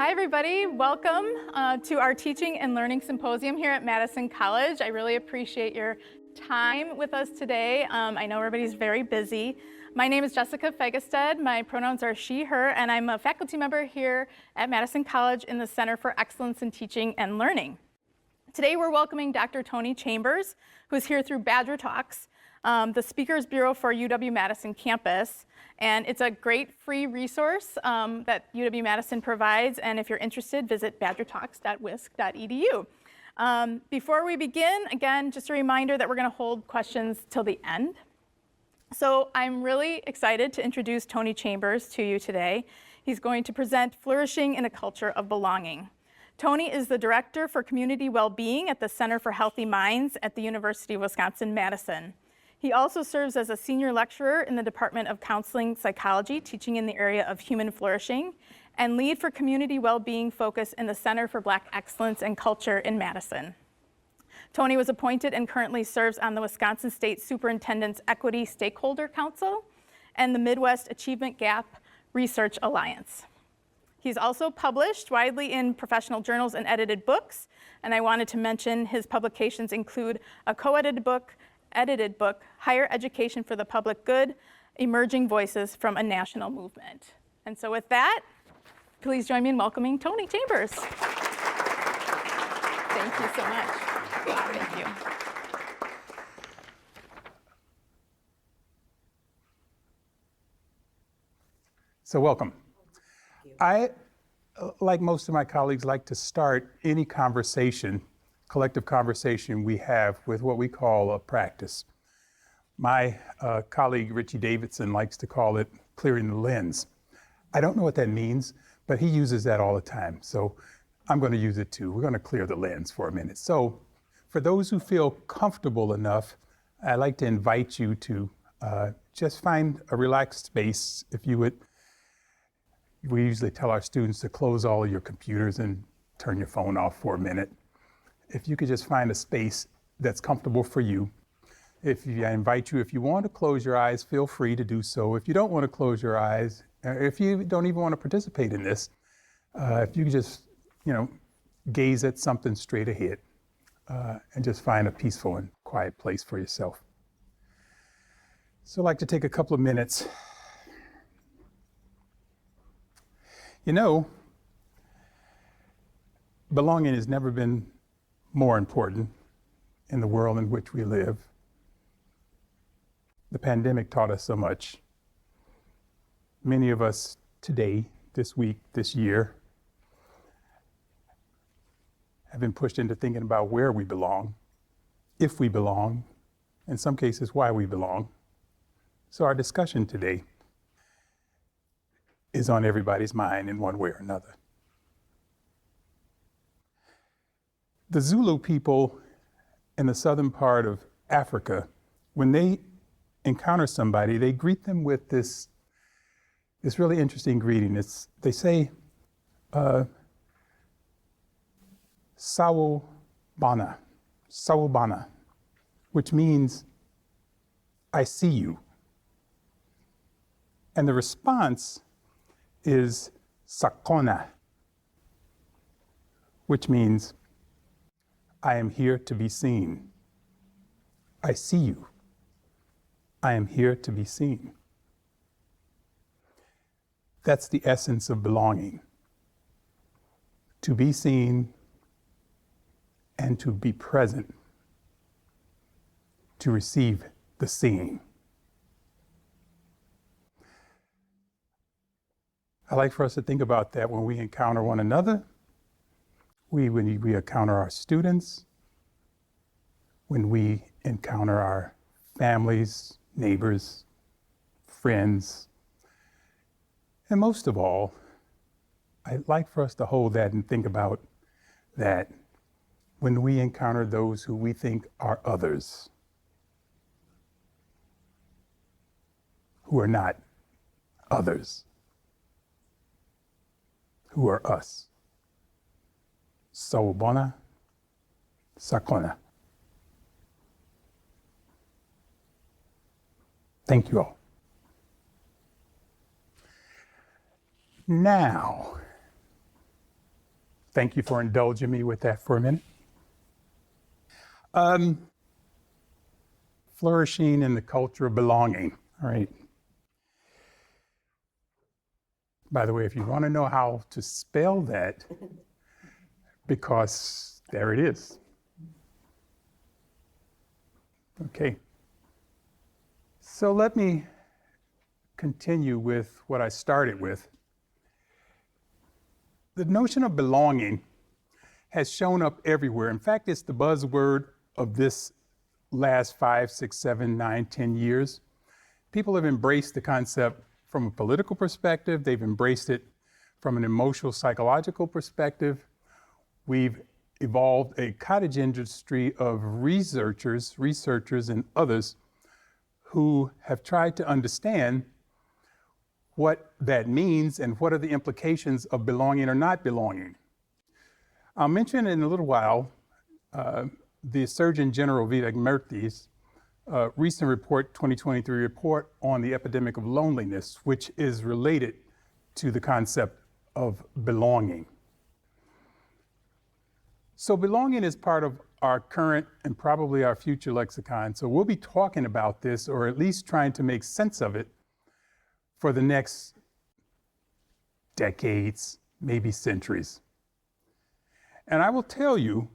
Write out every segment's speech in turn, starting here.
Hi, everybody. Welcome to our Teaching and Learning Symposium here at Madison College. I really appreciate your time with us today. I know everybody's very busy. My name is Jessica Fegestead. My pronouns are she, her, and I'm a faculty member here at Madison College in the Center for Excellence in Teaching and Learning. Today, we're welcoming Dr. Tony Chambers, who's here through Badger Talks, the Speakers Bureau for UW-Madison campus. And it's a great free resource that UW-Madison provides. And if you're interested, visit badgertalks.wisc.edu. Before we begin, again, just a reminder that we're going to hold questions till the end. So I'm really excited to introduce Tony Chambers to you today. He's going to present Flourishing in a Culture of Belonging. Tony is the Director for Community Wellbeing at the Center for Healthy Minds at the University of Wisconsin-Madison. He also serves as a senior lecturer in the Department of Counseling Psychology, teaching in the area of human flourishing, and lead for community well-being focus in the Center for Black Excellence and Culture in Madison. Tony was appointed and currently serves on the Wisconsin State Superintendent's Equity Stakeholder Council and the Midwest Achievement Gap Research Alliance. He's also published widely in professional journals and edited books, and I wanted to mention his publications include a co-edited book, Higher Education for the Public Good, Emerging Voices from a National Movement. And so with that, please join me in welcoming Tony Chambers. Thank you so much. Thank you. So welcome. I, like most of my colleagues, like to start any conversation, collective conversation we have with what we call a practice. My colleague, Richie Davidson, likes to call it clearing the lens. I don't know what that means, but he uses that all the time. So I'm going to use it too. We're going to clear the lens for a minute. So for those who feel comfortable enough, I'd like to invite you to just find a relaxed space. If you would, we usually tell our students to close all of your computers and turn your phone off for a minute. If you could just find a space that's comfortable for you. I invite you, if you want to close your eyes, feel free to do so. If you don't want to close your eyes, if you don't even want to participate in this, if you could just, gaze at something straight ahead and just find a peaceful and quiet place for yourself. So I'd like to take a couple of minutes. Belonging has never been more important in the world in which we live. The pandemic taught us so much. Many of us today, this week, this year, have been pushed into thinking about where we belong, if we belong, in some cases, why we belong. So our discussion today is on everybody's mind in one way or another. The Zulu people in the southern part of Africa, when they encounter somebody, they greet them with this really interesting greeting. They say, Sawubona, Sawubona, which means, I see you. And the response is Sakona, which means, I am here to be seen. I see you. I am here to be seen. That's the essence of belonging. To be seen and to be present, to receive the seeing. I like for us to think about that when we encounter one another, when we encounter our students, when we encounter our families, neighbors, friends, and most of all, I'd like for us to hold that and think about that when we encounter those who we think are others, who are not others, who are us. Sawubona, Sakona. Thank you all. Now, thank you for indulging me with that for a minute. Flourishing in the culture of belonging. All right. By the way, if you want to know how to spell that, because there it is. Okay. So let me continue with what I started with. The notion of belonging has shown up everywhere. In fact, it's the buzzword of this last 5, 6, 7, 9, 10 years. People have embraced the concept from a political perspective. They've embraced it from an emotional, psychological perspective. We've evolved a cottage industry of researchers and others who have tried to understand what that means and what are the implications of belonging or not belonging. I'll mention in a little while the Surgeon General Vivek Murthy's recent report, 2023 report on the epidemic of loneliness, which is related to the concept of belonging. So belonging is part of our current and probably our future lexicon. So we'll be talking about this, or at least trying to make sense of it for the next decades, maybe centuries. And I will tell you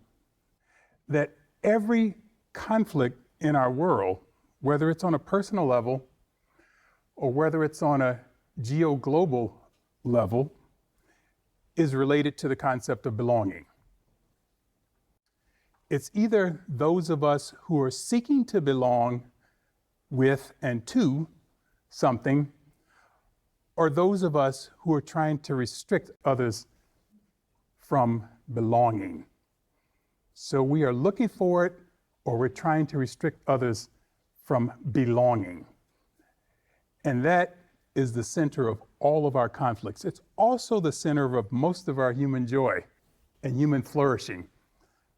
that every conflict in our world, whether it's on a personal level or whether it's on a geo-global level, is related to the concept of belonging. It's either those of us who are seeking to belong with and to something, or those of us who are trying to restrict others from belonging. So we are looking for it, or we're trying to restrict others from belonging. And that is the center of all of our conflicts. It's also the center of most of our human joy and human flourishing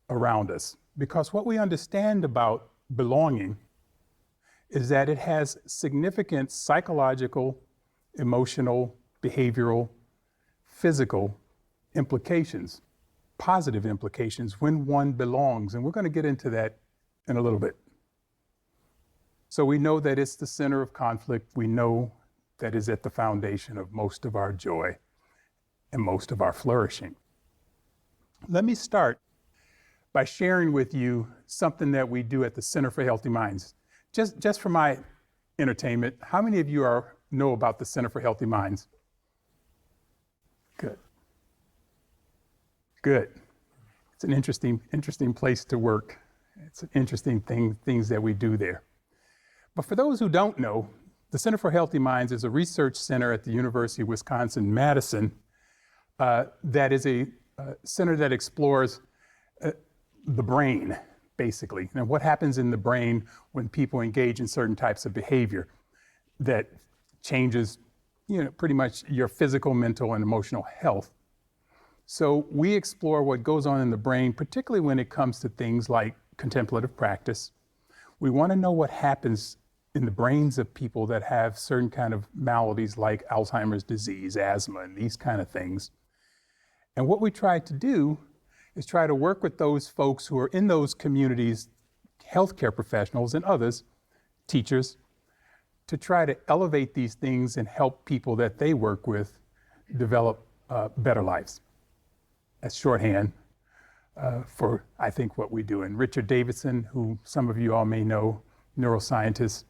around us. Because what we understand about belonging is that it has significant psychological, emotional, behavioral, physical implications, positive implications when one belongs. And we're going to get into that in a little bit. So we know that it's the center of conflict. We know that is at the foundation of most of our joy and most of our flourishing. Let me start by sharing with you something that we do at the Center for Healthy Minds. Just for my entertainment, how many of you know about the Center for Healthy Minds? Good. Good. It's an interesting place to work. It's an interesting things that we do there. But for those who don't know, the Center for Healthy Minds is a research center at the University of Wisconsin-Madison that is a center that explores the brain, basically, and what happens in the brain when people engage in certain types of behavior that changes, pretty much your physical, mental, and emotional health. So we explore what goes on in the brain, particularly when it comes to things like contemplative practice. We want to know what happens in the brains of people that have certain kind of maladies like Alzheimer's disease, asthma, and these kind of things. And what we try to do is try to work with those folks who are in those communities, healthcare professionals and others, teachers, to try to elevate these things and help people that they work with develop better lives. That's shorthand for, I think, what we do. And Richard Davidson, who some of you all may know, neuroscientist,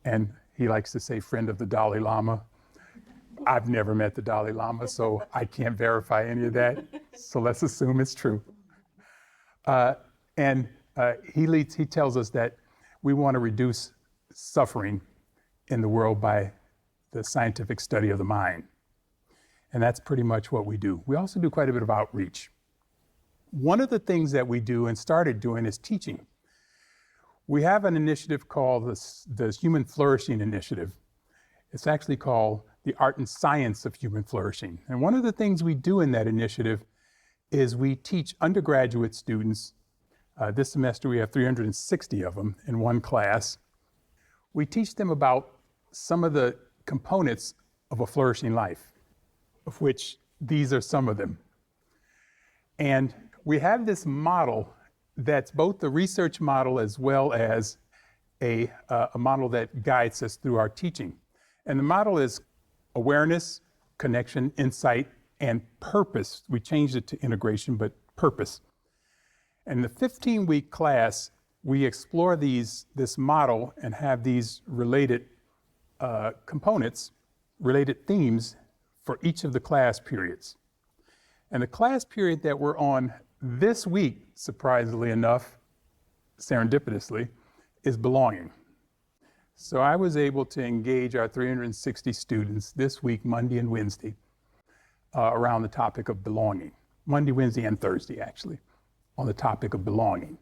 and he likes to say friend of the Dalai Lama. I've never met the Dalai Lama, so I can't verify any of that. So let's assume it's true. And he tells us that we want to reduce suffering in the world by the scientific study of the mind. And that's pretty much what we do. We also do quite a bit of outreach. One of the things that we do and started doing is teaching. We have an initiative called the Human Flourishing Initiative. It's actually called the Art and Science of Human Flourishing. And one of the things we do in that initiative is we teach undergraduate students. This semester we have 360 of them in one class. We teach them about some of the components of a flourishing life, of which these are some of them. And we have this model that's both the research model as well as a model that guides us through our teaching. And the model is awareness, connection, insight, and purpose. We changed it to integration, but purpose. In the 15-week class, we explore this model and have these related components, related themes for each of the class periods. And the class period that we're on this week, surprisingly enough, serendipitously, is belonging. So I was able to engage our 360 students this week, Monday and Wednesday, around the topic of belonging. Monday, Wednesday, and Thursday, actually, on the topic of belonging.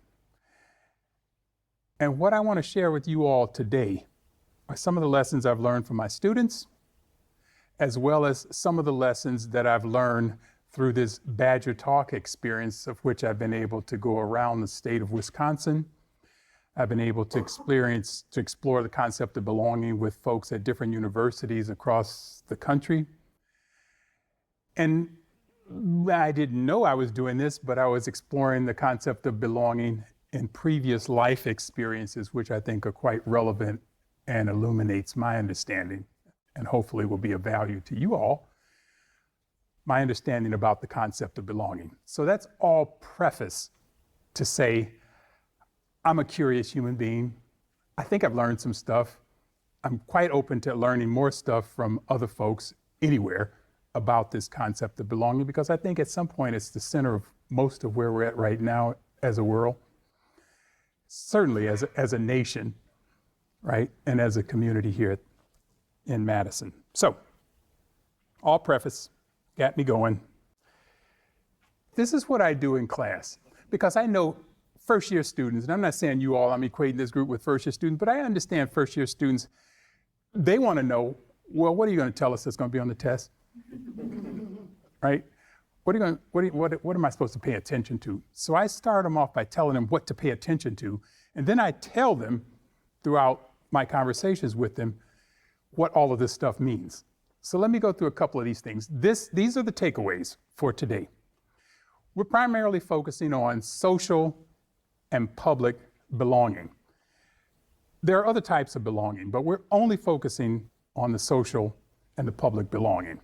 And what I want to share with you all today are some of the lessons I've learned from my students, as well as some of the lessons that I've learned through this Badger Talk experience, of which I've been able to go around the state of Wisconsin. I've been able to explore the concept of belonging with folks at different universities across the country. And I didn't know I was doing this, but I was exploring the concept of belonging in previous life experiences, which I think are quite relevant and illuminates my understanding, and hopefully will be of value to you all, my understanding about the concept of belonging. So that's all preface to say, I'm a curious human being. I think I've learned some stuff. I'm quite open to learning more stuff from other folks anywhere about this concept of belonging, because I think at some point it's the center of most of where we're at right now as a world, certainly as a nation, right? And as a community here in Madison. So, all preface, got me going. This is what I do in class, because I know first-year students, and I'm not saying you all, I'm equating this group with first-year students, but I understand first-year students, they want to know, well, what are you going to tell us that's going to be on the test? Right? What am I supposed to pay attention to? So I start them off by telling them what to pay attention to, and then I tell them throughout my conversations with them what all of this stuff means. So let me go through a couple of these things. These are the takeaways for today. We're primarily focusing on social and public belonging. There are other types of belonging, but we're only focusing on the social and the public belonging.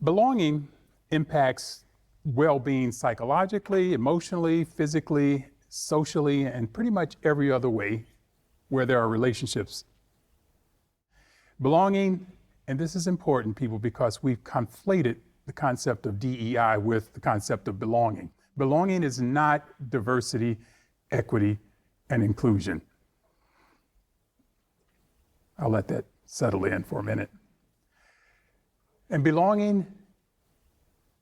Belonging impacts well-being psychologically, emotionally, physically, socially, and pretty much every other way where there are relationships. Belonging, and this is important, people, because we've conflated the concept of DEI with the concept of belonging. Belonging is not diversity, equity, and inclusion. I'll let that settle in for a minute. And belonging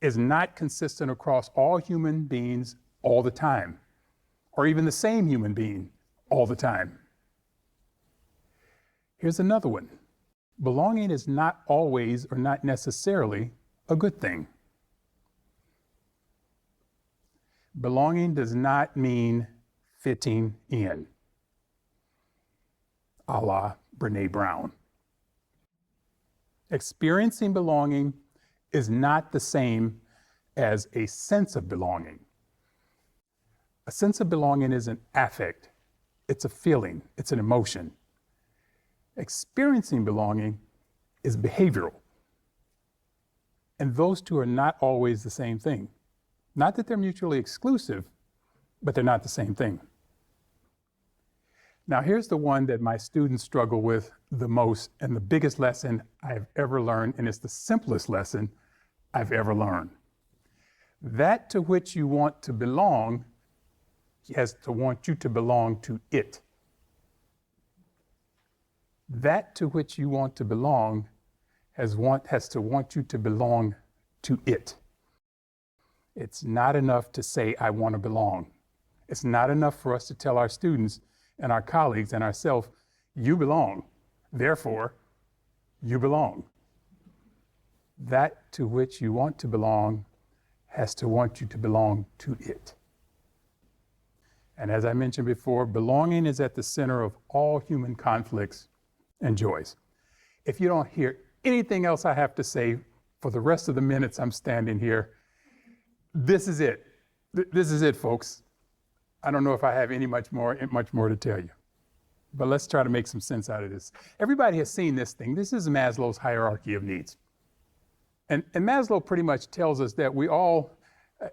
is not consistent across all human beings all the time, or even the same human being all the time. Here's another one. Belonging is not always or not necessarily a good thing. Belonging does not mean fitting in, a la Brené Brown. Experiencing belonging is not the same as a sense of belonging. A sense of belonging is an affect. It's a feeling. It's an emotion. Experiencing belonging is behavioral. And those two are not always the same thing. Not that they're mutually exclusive, but they're not the same thing. Now, here's the one that my students struggle with the most, and the biggest lesson I've ever learned, and it's the simplest lesson I've ever learned. That to which you want to belong has to want you to belong to it. That to which you want to belong has to want you to belong to it. It's not enough to say, I want to belong. It's not enough for us to tell our students and our colleagues and ourselves, you belong, therefore, you belong. That to which you want to belong has to want you to belong to it. And as I mentioned before, belonging is at the center of all human conflicts and joys. If you don't hear anything else I have to say for the rest of the minutes I'm standing here, This is it. This is it, folks. I don't know if I have much more to tell you, but let's try to make some sense out of this. Everybody has seen this thing. This is Maslow's hierarchy of needs. And Maslow pretty much tells us that we all,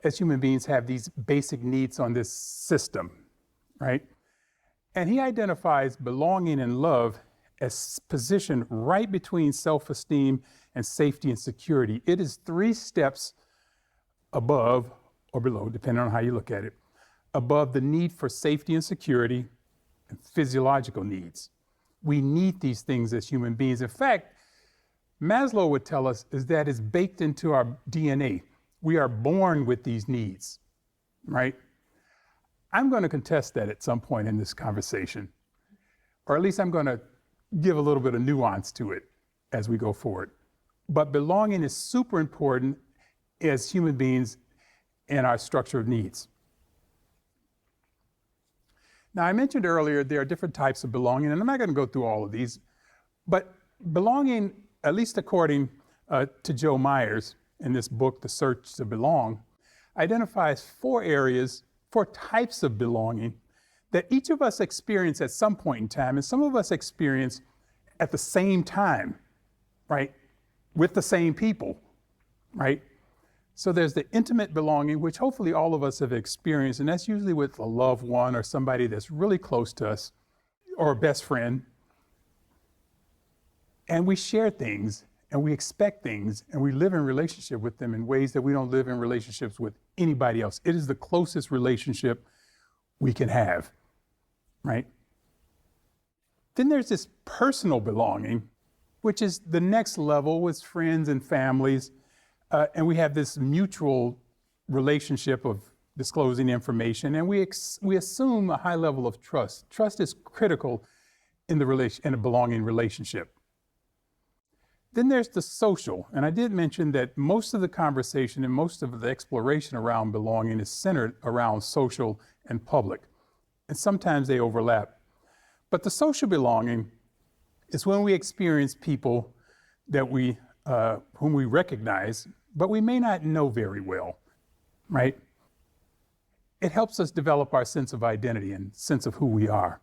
as human beings, have these basic needs on this system, right? And he identifies belonging and love as positioned right between self-esteem and safety and security. It is 3 steps above or below, depending on how you look at it, above the need for safety and security and physiological needs. We need these things as human beings. In fact, Maslow would tell us is that it's baked into our DNA. We are born with these needs, right? I'm going to contest that at some point in this conversation, or at least I'm going to give a little bit of nuance to it as we go forward. But belonging is super important as human beings in our structure of needs. Now, I mentioned earlier there are different types of belonging, and I'm not going to go through all of these, but belonging, at least according to Joe Myers in this book, The Search to Belong, identifies 4 areas, 4 types of belonging that each of us experience at some point in time, and some of us experience at the same time, right? With the same people, right? So there's the intimate belonging, which hopefully all of us have experienced, and that's usually with a loved one or somebody that's really close to us, or a best friend. And we share things, and we expect things, and we live in relationship with them in ways that we don't live in relationships with anybody else. It is the closest relationship we can have, right? Then there's this personal belonging, which is the next level with friends and families. And we have this mutual relationship of disclosing information, and we assume a high level of trust. Trust is critical in a belonging relationship. Then there's the social, and I did mention that most of the conversation and most of the exploration around belonging is centered around social and public, and sometimes they overlap. But the social belonging is when we experience people that whom we recognize, but we may not know very well, right? It helps us develop our sense of identity and sense of who we are.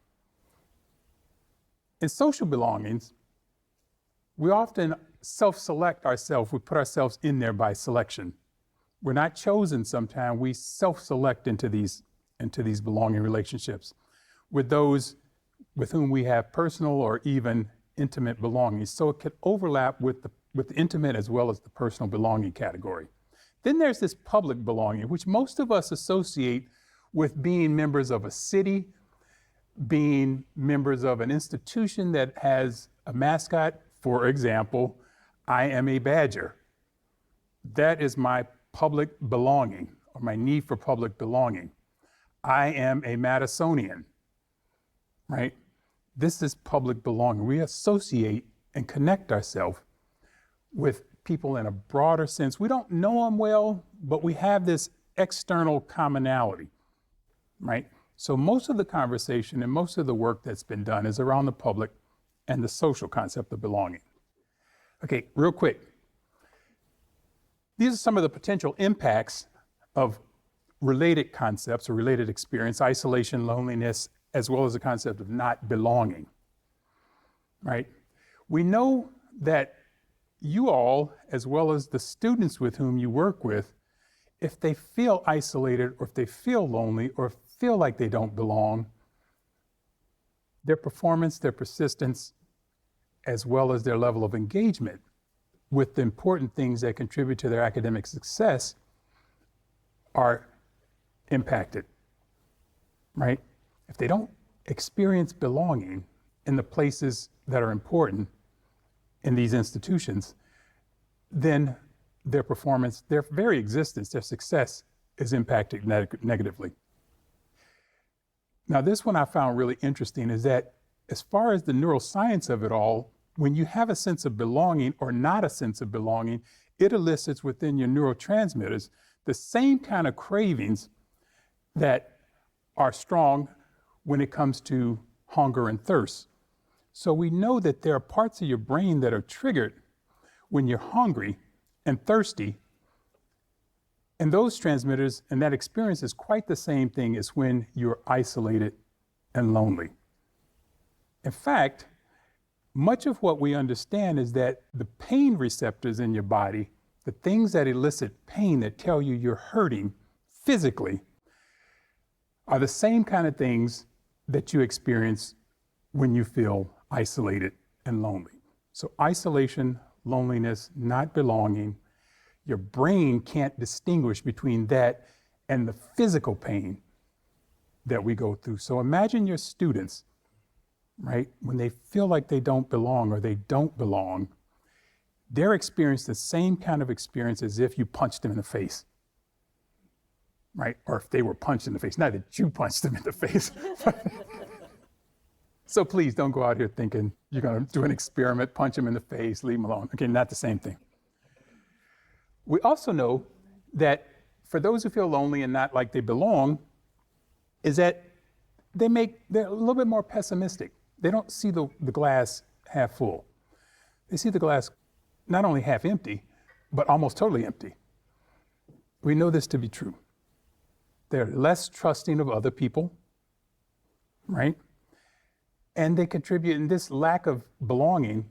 In social belongings, we often self-select ourselves. We put ourselves in there by selection. We're not chosen sometimes. We self-select into these belonging relationships with those with whom we have personal or even intimate belongings. So it could overlap with the intimate as well as the personal belonging category. Then there's this public belonging, which most of us associate with being members of a city, being members of an institution that has a mascot. For example, I am a Badger. That is my public belonging, or my need for public belonging. I am a Madisonian, right? This is public belonging. We associate and connect ourselves with people in a broader sense. We don't know them well, but we have this external commonality, right? So most of the conversation and most of the work that's been done is around the public and the social concept of belonging. Okay, real quick. These are some of the potential impacts of related concepts or related experience, isolation, loneliness, as well as the concept of not belonging, right? We know that you all, as well as the students with whom you work with, if they feel isolated or if they feel lonely or feel like they don't belong, their performance, their persistence, as well as their level of engagement with the important things that contribute to their academic success are impacted, right? If they don't experience belonging in the places that are important in these institutions, then their performance, their very existence, their success is impacted negatively. Now, this one I found really interesting is that as far as the neuroscience of it all, when you have a sense of belonging or not a sense of belonging, it elicits within your neurotransmitters the same kind of cravings that are strong when it comes to hunger and thirst. So we know that there are parts of your brain that are triggered when you're hungry and thirsty And those transmitters and that experience is quite the same thing as when you're isolated and lonely. In fact, much of what we understand is that the pain receptors in your body, the things that elicit pain that tell you you're hurting physically, are the same kind of things that you experience when you feel isolated and lonely. So isolation, loneliness, not belonging, your brain can't distinguish between that and the physical pain that we go through. So imagine your students, right? When they feel like they don't belong or they don't belong, they're experiencing the same kind of experience as if you punched them in the face, right? Or if they were punched in the face, not that you punched them in the face. So please don't go out here thinking you're going to do an experiment, punch them in the face, leave them alone. Okay, not the same thing. We also know that for those who feel lonely and not like they belong, is that they're a little bit more pessimistic. They don't see the glass half full. They see the glass not only half empty, but almost totally empty. We know this to be true. They're less trusting of other people, right? And they contribute, and this lack of belonging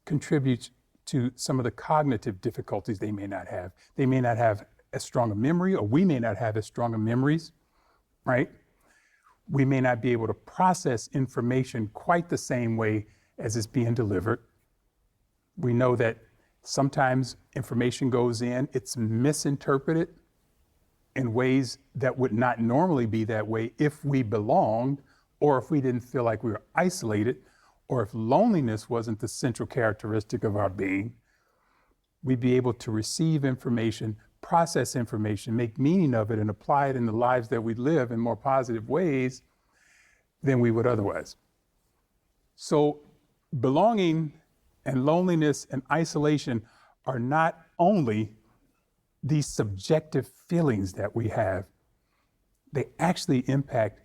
contributes to some of the cognitive difficulties they may not have. They may not have as strong a memory, or we may not have as strong of memories, right? We may not be able to process information quite the same way as it's being delivered. We know that sometimes information goes in, it's misinterpreted in ways that would not normally be that way if we belonged, or if we didn't feel like we were isolated, or if loneliness wasn't the central characteristic of our being. We'd be able to receive information, process information, make meaning of it, and apply it in the lives that we live in more positive ways than we would otherwise. So belonging and loneliness and isolation are not only these subjective feelings that we have, they actually impact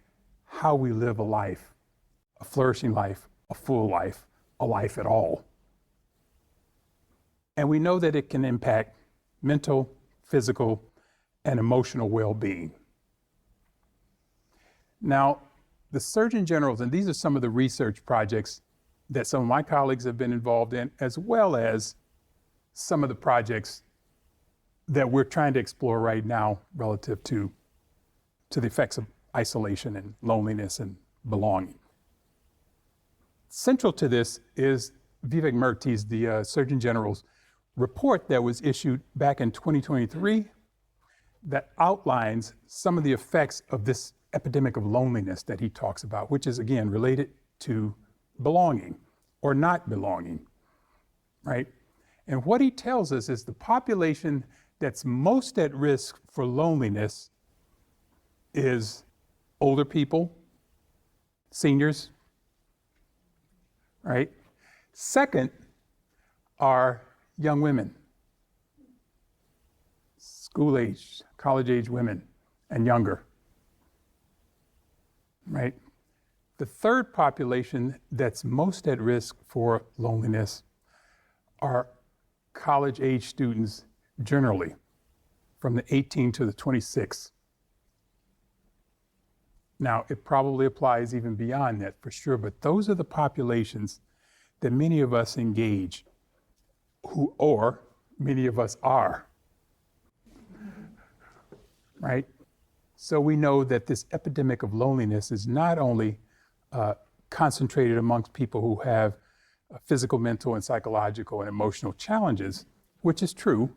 how we live a life, a flourishing life, a full life, a life at all. And we know that it can impact mental, physical, and emotional well-being. Now, the Surgeon General's, and these are some of the research projects that some of my colleagues have been involved in, as well as some of the projects that we're trying to explore right now relative to the effects of isolation and loneliness and belonging. Central to this is Vivek Murthy's, the Surgeon General's report that was issued back in 2023 that outlines some of the effects of this epidemic of loneliness that he talks about, which is again related to belonging or not belonging, right? And what he tells us is the population that's most at risk for loneliness is older people, seniors, right? Second are young women, school age, college age women, and younger, right? The third population that's most at risk for loneliness are college age students generally, from the 18 to the 26. Now, it probably applies even beyond that for sure, but those are the populations that many of us engage, or many of us are, right? So we know that this epidemic of loneliness is not only concentrated amongst people who have physical, mental, and psychological and emotional challenges, which is true,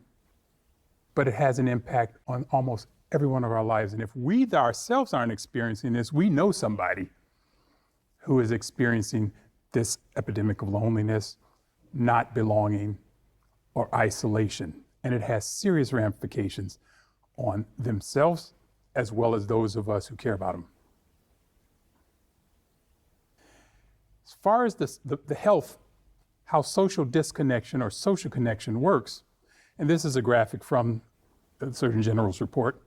but it has an impact on almost every one of our lives. And if we ourselves aren't experiencing this, we know somebody who is experiencing this epidemic of loneliness, not belonging, or isolation. And it has serious ramifications on themselves as well as those of us who care about them. As far as the health, how social disconnection or social connection works, and this is a graphic from the Surgeon General's report,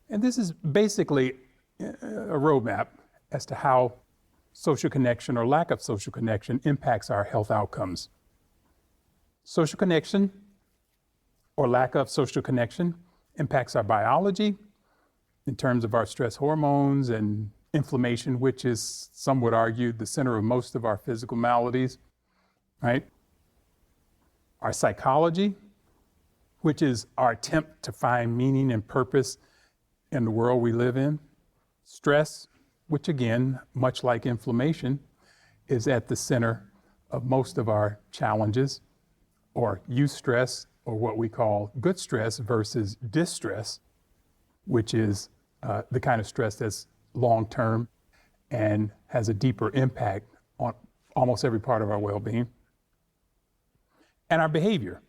and this is basically a roadmap as to how social connection or lack of social connection impacts our health outcomes. Social connection or lack of social connection impacts our biology in terms of our stress hormones and inflammation, which is, some would argue, the center of most of our physical maladies, right? Our psychology, which is our attempt to find meaning and purpose in the world we live in. Stress, which again, much like inflammation, is at the center of most of our challenges, or eustress, or what we call good stress versus distress, which is the kind of stress that's long-term and has a deeper impact on almost every part of our well-being. And our behavior,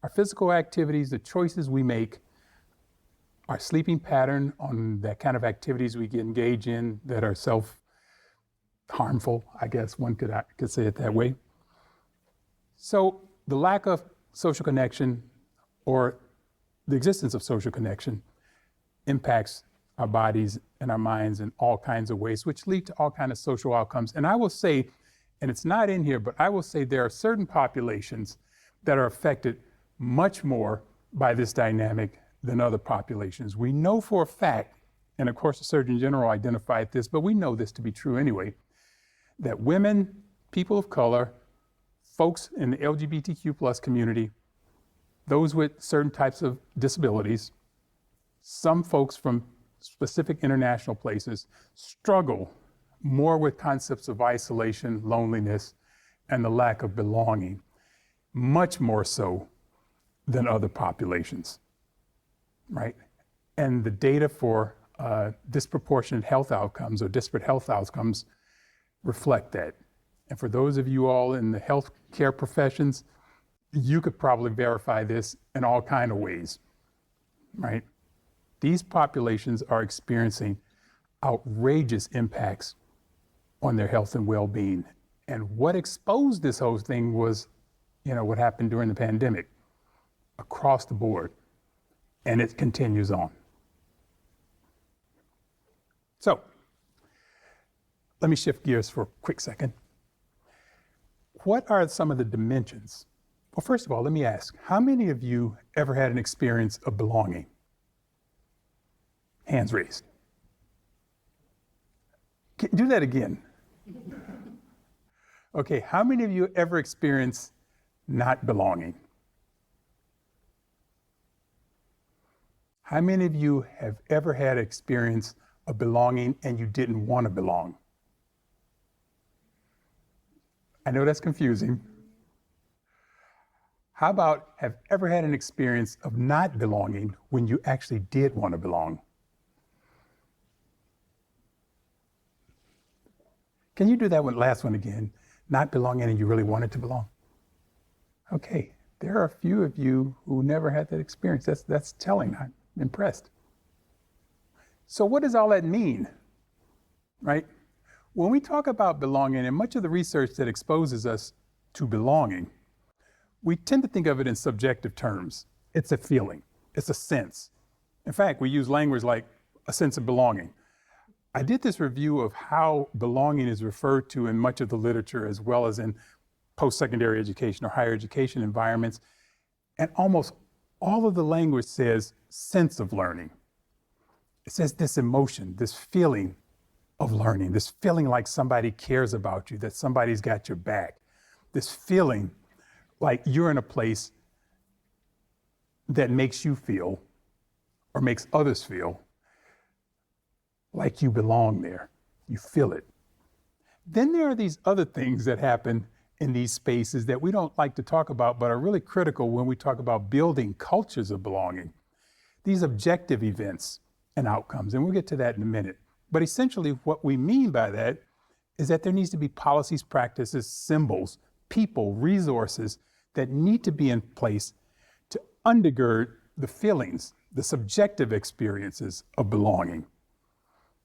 our physical activities, the choices we make, our sleeping pattern on that kind of activities we get engaged in that are self-harmful, I guess one could say it that way. So the lack of social connection, or the existence of social connection, impacts our bodies and our minds in all kinds of ways, which lead to all kinds of social outcomes. And I will say, and it's not in here, but I will say there are certain populations that are affected much more by this dynamic than other populations. We know for a fact, and of course the Surgeon General identified this, but we know this to be true anyway, that women, people of color, folks in the LGBTQ+ community, those with certain types of disabilities, some folks from specific international places struggle more with concepts of isolation, loneliness, and the lack of belonging, much more so than other populations, right? And the data for disproportionate health outcomes or disparate health outcomes reflect that. And for those of you all in the healthcare professions, you could probably verify this in all kinds of ways, right? These populations are experiencing outrageous impacts on their health and well-being. And what exposed this whole thing was, what happened during the pandemic across the board, and it continues on. So, let me shift gears for a quick second. What are some of the dimensions? Well, first of all, let me ask, how many of you ever had an experience of belonging? Hands raised. Do that again. Okay, how many of you ever experienced not belonging? How many of you have ever had an experience of belonging and you didn't want to belong? I know that's confusing. How about have ever had an experience of not belonging when you actually did want to belong? Can you do that last one again? Not belonging and you really wanted to belong? Okay, there are a few of you who never had that experience. That's telling. I'm impressed. So what does all that mean, right? When we talk about belonging, and much of the research that exposes us to belonging, we tend to think of it in subjective terms. It's a feeling, it's a sense. In fact, we use language like a sense of belonging. I did this review of how belonging is referred to in much of the literature, as well as in post-secondary education or higher education environments, and almost all of the language says sense of learning. It says this emotion, this feeling of learning, this feeling like somebody cares about you, that somebody's got your back, this feeling like you're in a place that makes you feel, or makes others feel, like you belong there. You feel it. Then there are these other things that happen in these spaces that we don't like to talk about, but are really critical when we talk about building cultures of belonging. These objective events and outcomes, and we'll get to that in a minute. But essentially what we mean by that is that there needs to be policies, practices, symbols, people, resources that need to be in place to undergird the feelings, the subjective experiences of belonging,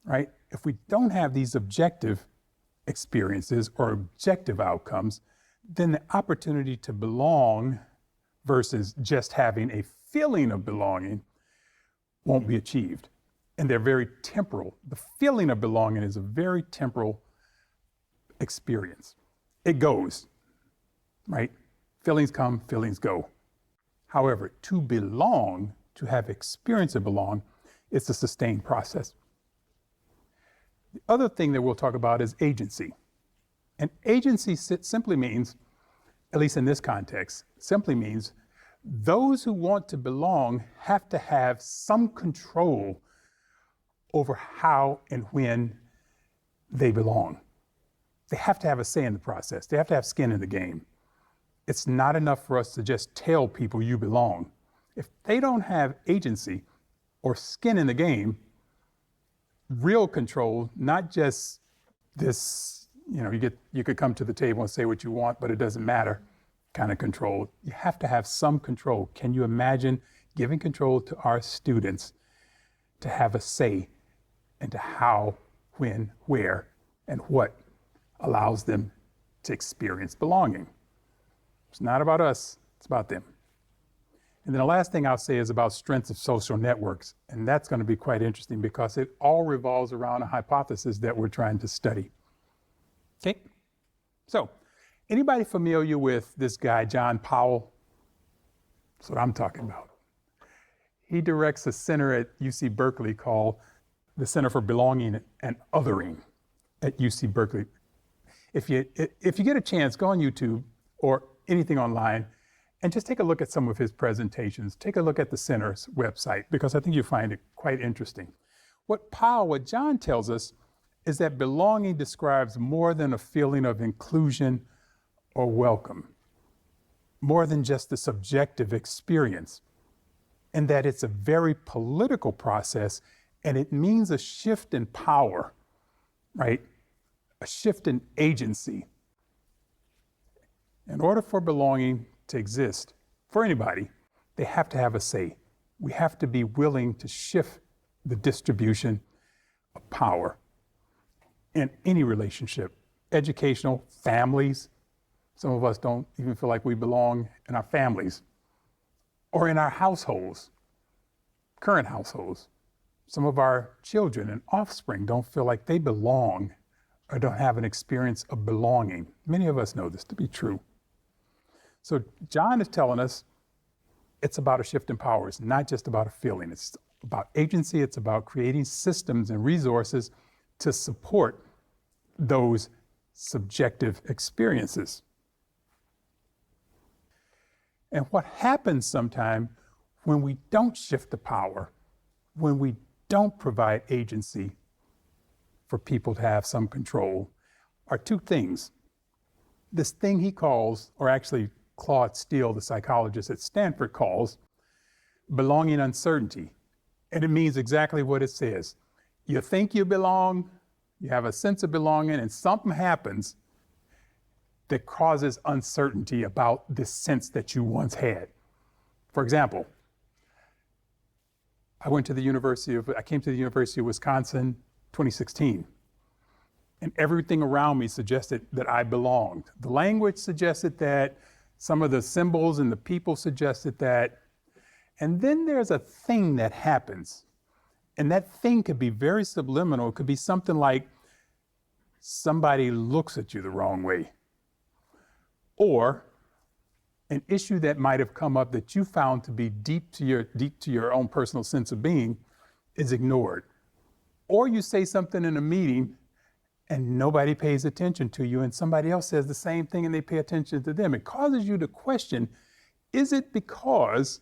right? If we don't have these objective experiences or objective outcomes, then the opportunity to belong versus just having a feeling of belonging won't be achieved. And they're very temporal. The feeling of belonging is a very temporal experience. It goes, right? Feelings come, feelings go. However, to belong to have experience of belong, it's a sustained process. The other thing that we'll talk about is agency. And agency simply means, at least in this context, simply means those who want to belong have to have some control over how and when they belong. They have to have a say in the process. They have to have skin in the game. It's not enough for us to just tell people you belong. If they don't have agency or skin in the game, real control, not just this, you could come to the table and say what you want, but it doesn't matter kind of control. You have to have some control. Can you imagine giving control to our students to have a say into how, when, where, and what allows them to experience belonging? It's not about us, it's about them. And then the last thing I'll say is about strengths of social networks. And that's going to be quite interesting because it all revolves around a hypothesis that we're trying to study. Okay? So, anybody familiar with this guy, John Powell? That's what I'm talking about. He directs a center at UC Berkeley called the Center for Belonging and Othering at UC Berkeley. If you get a chance, go on YouTube or anything online and just take a look at some of his presentations. Take a look at the center's website because I think you'll find it quite interesting. What John tells us is that belonging describes more than a feeling of inclusion or welcome, more than just the subjective experience, and that it's a very political process and it means a shift in power, right? A shift in agency. In order for belonging to exist for anybody, they have to have a say. We have to be willing to shift the distribution of power in any relationship, educational, families. Some of us don't even feel like we belong in our families or in our households, current households. Some of our children and offspring don't feel like they belong or don't have an experience of belonging. Many of us know this to be true. So John is telling us it's about a shift in power. It's not just about a feeling. It's about agency. It's about creating systems and resources to support those subjective experiences. And what happens sometimes when we don't shift the power, when we don't provide agency for people to have some control, are two things. This thing he calls, or actually Claude Steele, the psychologist at Stanford, calls belonging uncertainty. And it means exactly what it says. You think you belong, you have a sense of belonging, and something happens that causes uncertainty about this sense that you once had. For example, I came to the University of Wisconsin 2016, and everything around me suggested that I belonged. The language suggested that, some of the symbols and the people suggested that, and then there's a thing that happens, and that thing could be very subliminal. It could be something like somebody looks at you the wrong way, or an issue that might have come up that you found to be deep to your own personal sense of being is ignored. Or you say something in a meeting and nobody pays attention to you, and somebody else says the same thing and they pay attention to them. It causes you to question, is it because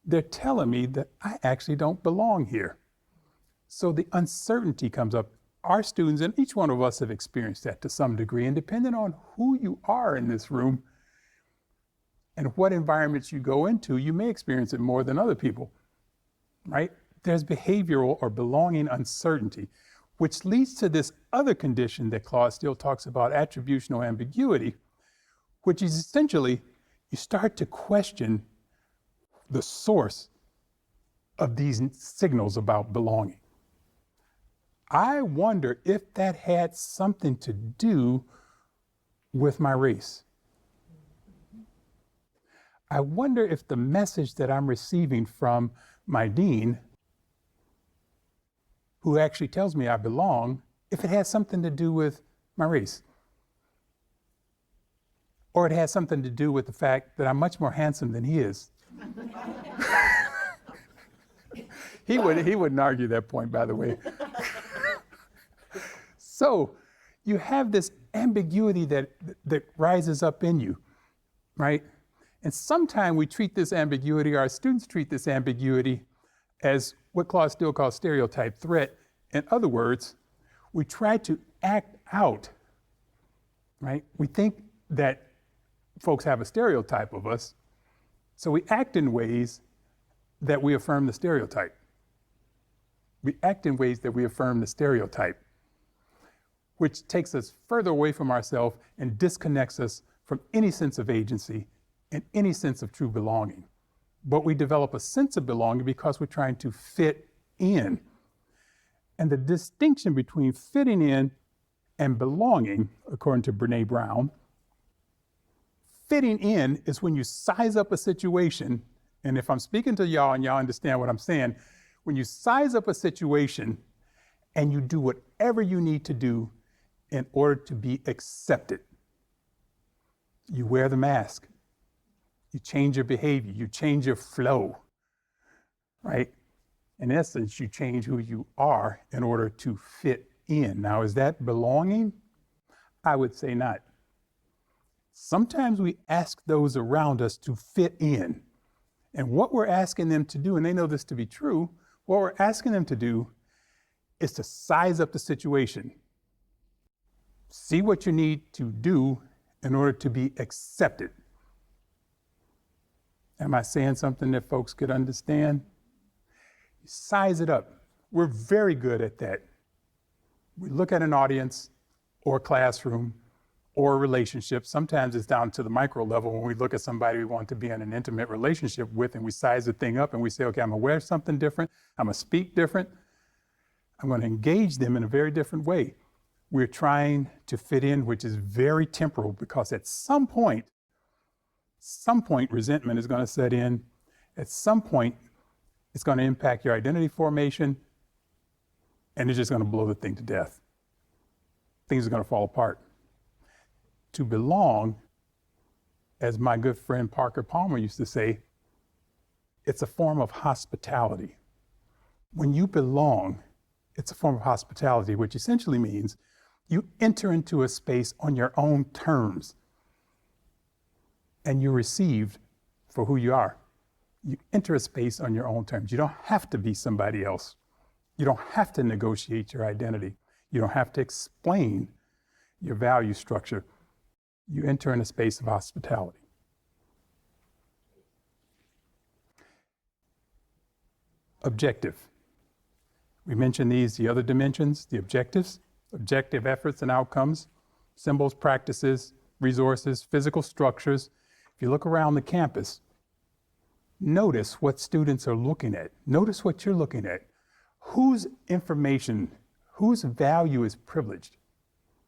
they're telling me that I actually don't belong here? So the uncertainty comes up. Our students, and each one of us, have experienced that to some degree, and depending on who you are in this room and what environments you go into, you may experience it more than other people, right? There's behavioral or belonging uncertainty, which leads to this other condition that Claude Steele talks about, attributional ambiguity, which is essentially you start to question the source of these signals about belonging. I wonder if that had something to do with my race. I wonder if the message that I'm receiving from my dean, who actually tells me I belong, if it has something to do with my race. Or it has something to do with the fact that I'm much more handsome than he is. He wouldn't argue that point, by the way. So you have this ambiguity that rises up in you, right? And sometimes we treat this ambiguity, our students treat this ambiguity as what Claude Steele calls stereotype threat. In other words, we try to act out, right? We think that folks have a stereotype of us, so we act in ways that we affirm the stereotype. We act in ways that we affirm the stereotype, which takes us further away from ourselves and disconnects us from any sense of agency and any sense of true belonging. But we develop a sense of belonging because we're trying to fit in. And the distinction between fitting in and belonging, according to Brené Brown, fitting in is when you size up a situation, and if I'm speaking to y'all and y'all understand what I'm saying, when you size up a situation and you do whatever you need to do in order to be accepted. You wear the mask, you change your behavior, you change your flow, right? In essence, you change who you are in order to fit in. Now, is that belonging? I would say not. Sometimes we ask those around us to fit in. And what we're asking them to do, and they know this to be true, what we're asking them to do is to size up the situation. See what you need to do in order to be accepted. Am I saying something that folks could understand? Size it up. We're very good at that. We look at an audience or a classroom or a relationship. Sometimes it's down to the micro level when we look at somebody we want to be in an intimate relationship with and we size the thing up and we say, okay, I'm gonna wear something different. I'm gonna speak different. I'm gonna engage them in a very different way. We're trying to fit in, which is very temporal because at some point, resentment is gonna set in. At some point, it's gonna impact your identity formation and it's just gonna blow the thing to death. Things are gonna fall apart. To belong, as my good friend Parker Palmer used to say, it's a form of hospitality. When you belong, it's a form of hospitality, which essentially means you enter into a space on your own terms and you're received for who you are. You enter a space on your own terms. You don't have to be somebody else. You don't have to negotiate your identity. You don't have to explain your value structure. You enter in a space of hospitality. Objective. We mentioned the other dimensions, the objectives, objective efforts and outcomes, symbols, practices, resources, physical structures. If you look around the campus, notice what students are looking at. Notice what you're looking at. Whose information, whose value is privileged?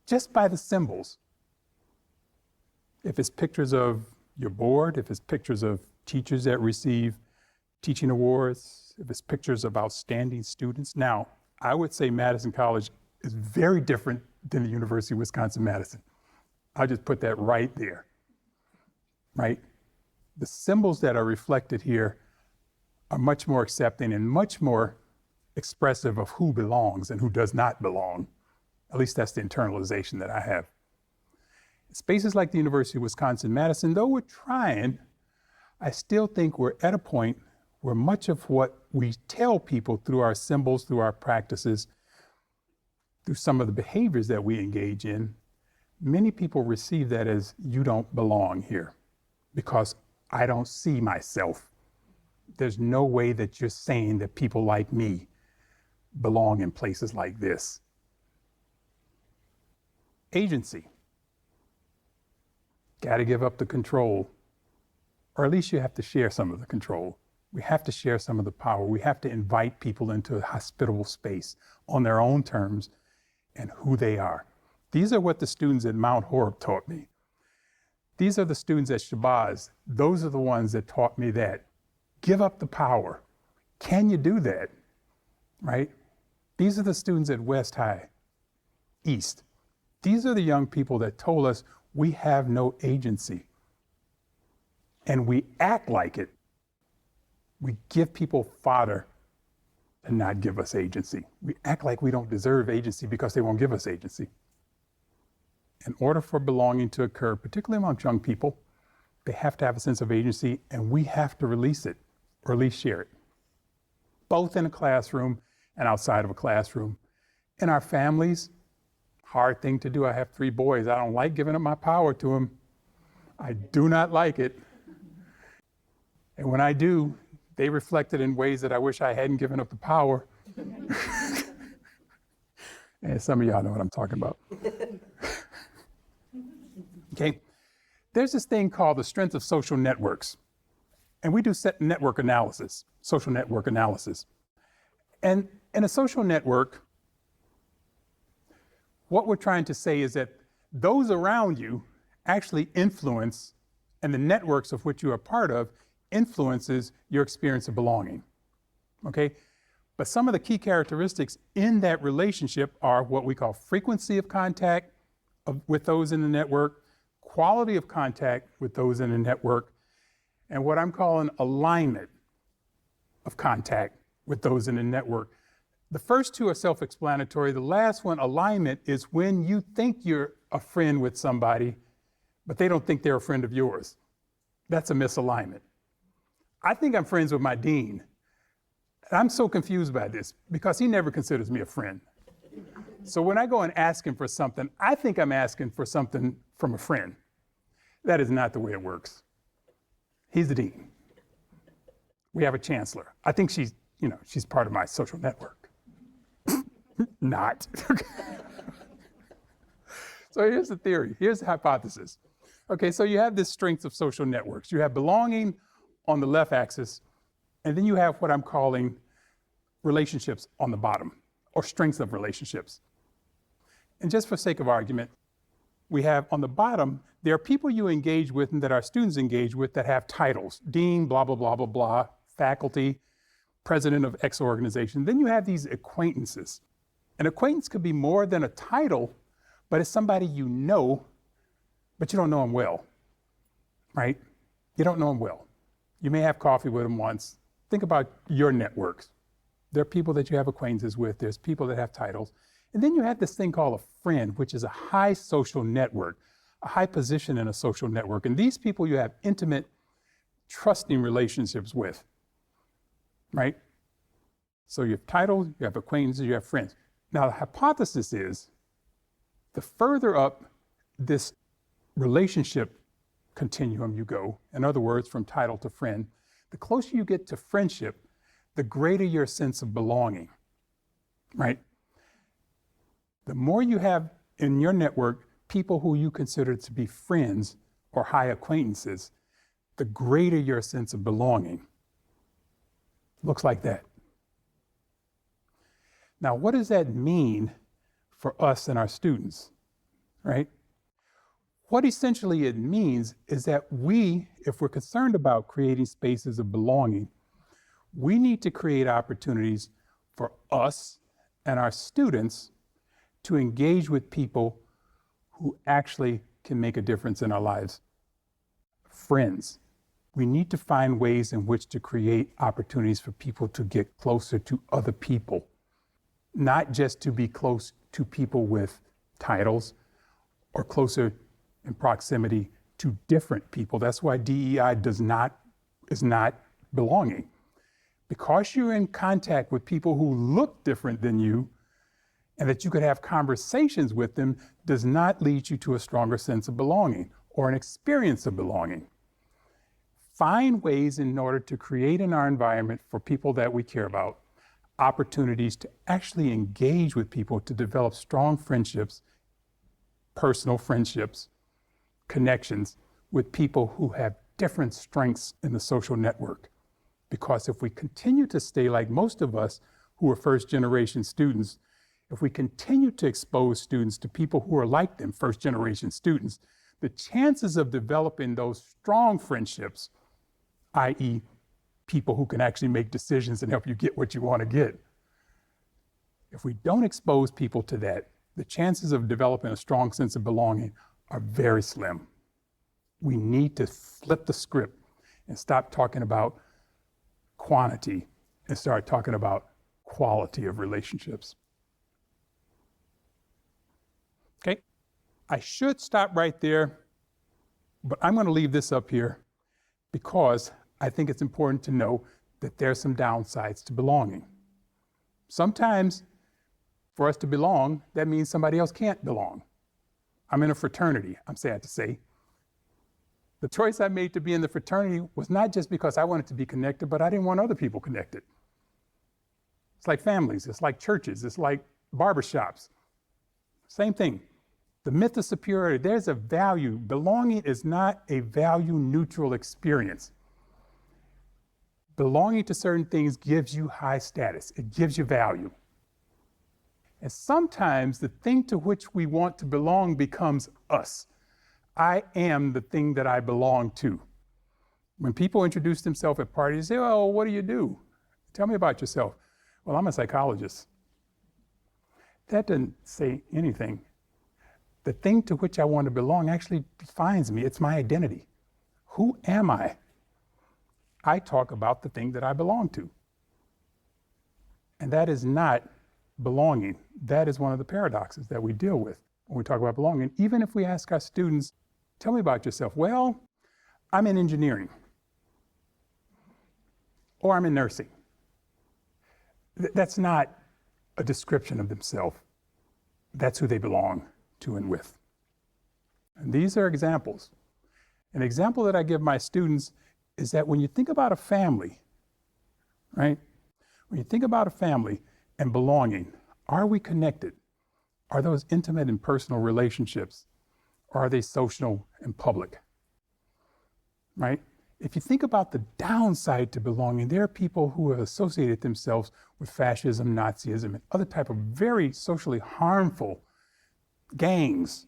Just by the symbols. If it's pictures of your board, if it's pictures of teachers that receive teaching awards, if it's pictures of outstanding students. Now, I would say Madison College is very different than the University of Wisconsin-Madison. I'll just put that right there, right? The symbols that are reflected here are much more accepting and much more expressive of who belongs and who does not belong. At least that's the internalization that I have. Spaces like the University of Wisconsin-Madison, though we're trying, I still think we're at a point where much of what we tell people through our symbols, through our practices, through some of the behaviors that we engage in, many people receive that as you don't belong here because I don't see myself. There's no way that you're saying that people like me belong in places like this. Agency. Got to give up the control, or at least you have to share some of the control. We have to share some of the power. We have to invite people into a hospitable space on their own terms and who they are. These are what the students at Mount Horeb taught me. These are the students at Shabazz. Those are the ones that taught me that. Give up the power. Can you do that? Right? These are the students at West High, East. These are the young people that told us we have no agency. And we act like it. We give people fodder to not give us agency. We act like we don't deserve agency because they won't give us agency. In order for belonging to occur, particularly among young people, they have to have a sense of agency, and we have to release it, or at least share it, both in a classroom and outside of a classroom. In our families, hard thing to do. I have 3 boys. I don't like giving up my power to them. I do not like it. And when I do, they reflect it in ways that I wish I hadn't given up the power. And some of y'all know what I'm talking about. Okay, there's this thing called the strength of social networks. And we do network analysis, social network analysis. And in a social network, what we're trying to say is that those around you actually influence, and the networks of which you are part of influences your experience of belonging, okay? But some of the key characteristics in that relationship are what we call frequency of contact with those in the network, quality of contact with those in the network, and what I'm calling alignment of contact with those in the network. The first 2 are self-explanatory. The last one, alignment, is when you think you're a friend with somebody, but they don't think they're a friend of yours. That's a misalignment. I think I'm friends with my dean. I'm so confused by this because he never considers me a friend. So when I go and ask him for something, I think I'm asking for something from a friend. That is not the way it works. He's the dean. We have a chancellor. I think she's part of my social network. Not. So here's the theory. Here's the hypothesis. Okay, so you have this strength of social networks. You have belonging on the left axis, and then you have what I'm calling relationships on the bottom, or strengths of relationships. And just for sake of argument, we have on the bottom, there are people you engage with and that our students engage with that have titles, dean, blah, blah, blah, blah, blah, faculty, president of X organization. Then you have these acquaintances. An acquaintance could be more than a title, but it's somebody you know, but you don't know them well, right? You don't know them well. You may have coffee with them once. Think about your networks. There are people that you have acquaintances with. There's people that have titles. And then you have this thing called a friend, which is a high social network, a high position in a social network. And these people you have intimate, trusting relationships with, right? So you have titles, you have acquaintances, you have friends. Now the hypothesis is the further up this relationship continuum you go, in other words, from title to friend, the closer you get to friendship, the greater your sense of belonging, right? The more you have in your network people who you consider to be friends or high acquaintances, the greater your sense of belonging. Looks like that. Now, what does that mean for us and our students, right? What essentially it means is that we, if we're concerned about creating spaces of belonging, we need to create opportunities for us and our students to engage with people who actually can make a difference in our lives. Friends. We need to find ways in which to create opportunities for people to get closer to other people, not just to be close to people with titles or closer in proximity to different people. That's why DEI is not belonging. Because you're in contact with people who look different than you and that you could have conversations with them does not lead you to a stronger sense of belonging or an experience of belonging. Find ways in order to create in our environment for people that we care about, opportunities to actually engage with people to develop strong friendships, personal friendships, connections with people who have different strengths in the social network. Because if we continue to stay like most of us who are first generation students, if we continue to expose students to people who are like them, first generation students, the chances of developing those strong friendships, i.e. people who can actually make decisions and help you get what you want to get. If we don't expose people to that, the chances of developing a strong sense of belonging are very slim. We need to flip the script and stop talking about quantity and start talking about quality of relationships. Okay, I should stop right there, but I'm going to leave this up here because I think it's important to know that there's some downsides to belonging. Sometimes for us to belong, that means somebody else can't belong. I'm in a fraternity, I'm sad to say. The choice I made to be in the fraternity was not just because I wanted to be connected, but I didn't want other people connected. It's like families, it's like churches, it's like barbershops. Same thing. The myth of superiority, there's a value. Belonging is not a value neutral experience. Belonging to certain things gives you high status, it gives you value. And sometimes the thing to which we want to belong becomes us. I am the thing that I belong to. When people introduce themselves at parties, they say, oh, what do you do? Tell me about yourself. Well, I'm a psychologist. That doesn't say anything. The thing to which I want to belong actually defines me. It's my identity. Who am I? I talk about the thing that I belong to. And that is not belonging. That is one of the paradoxes that we deal with when we talk about belonging. Even if we ask our students, tell me about yourself. Well, I'm in engineering. Or I'm in nursing. That's not a description of themselves. That's who they belong to and with. And these are examples. An example that I give my students is that when you think about a family, right? When you think about a family and belonging, are we connected? Are those intimate and personal relationships? Or are they social and public? Right? If you think about the downside to belonging, there are people who have associated themselves with fascism, Nazism, and other type of very socially harmful gangs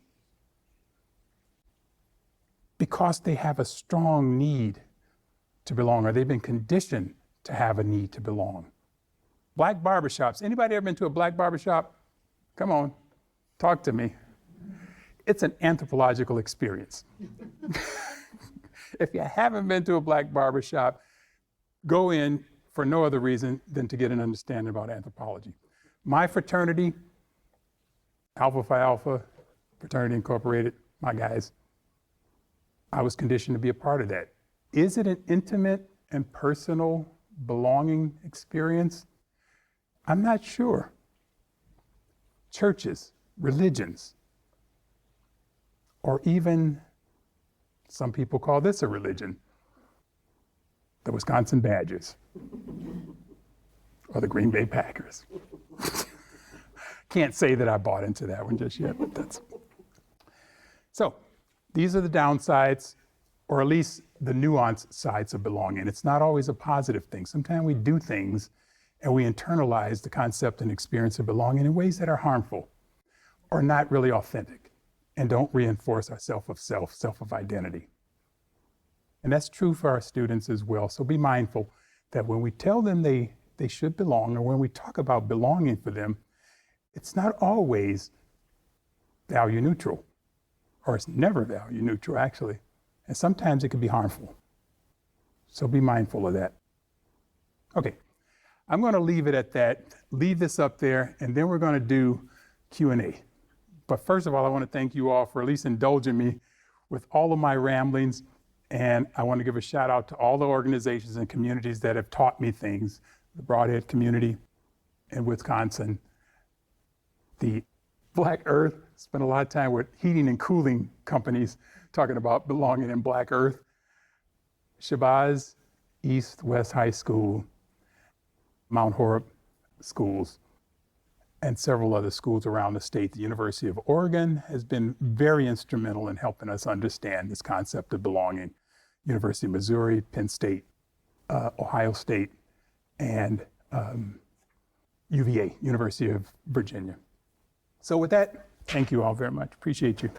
because they have a strong need to belong, or they've been conditioned to have a need to belong. Black barbershops. Anybody ever been to a black barbershop? Come on, talk to me. It's an anthropological experience. If you haven't been to a black barbershop, go in for no other reason than to get an understanding about anthropology. My fraternity, Alpha Phi Alpha, Fraternity Incorporated, my guys, I was conditioned to be a part of that. Is it an intimate and personal belonging experience? I'm not sure. Churches, religions, or even some people call this a religion, the Wisconsin Badgers or the Green Bay Packers. Can't say that I bought into that one just yet, but that's. So these are the downsides, or at least the nuanced sides of belonging. It's not always a positive thing. Sometimes we do things and we internalize the concept and experience of belonging in ways that are harmful or not really authentic and don't reinforce our self of identity. And that's true for our students as well. So be mindful that when we tell them they should belong, or when we talk about belonging for them, it's not always value neutral, or it's never value neutral actually. And sometimes it can be harmful. So be mindful of that. Okay, I'm going to leave it at that, leave this up there, and then we're going to do Q&A. But first of all, I want to thank you all for at least indulging me with all of my ramblings. And I want to give a shout out to all the organizations and communities that have taught me things. The Broadhead community in Wisconsin, the Black Earth, spent a lot of time with heating and cooling companies talking about belonging in Black Earth. Shabazz East West High School, Mount Horeb schools, and several other schools around the state. The University of Oregon has been very instrumental in helping us understand this concept of belonging. University of Missouri, Penn State, Ohio State, and UVA, University of Virginia. So with that, thank you all very much. Appreciate you.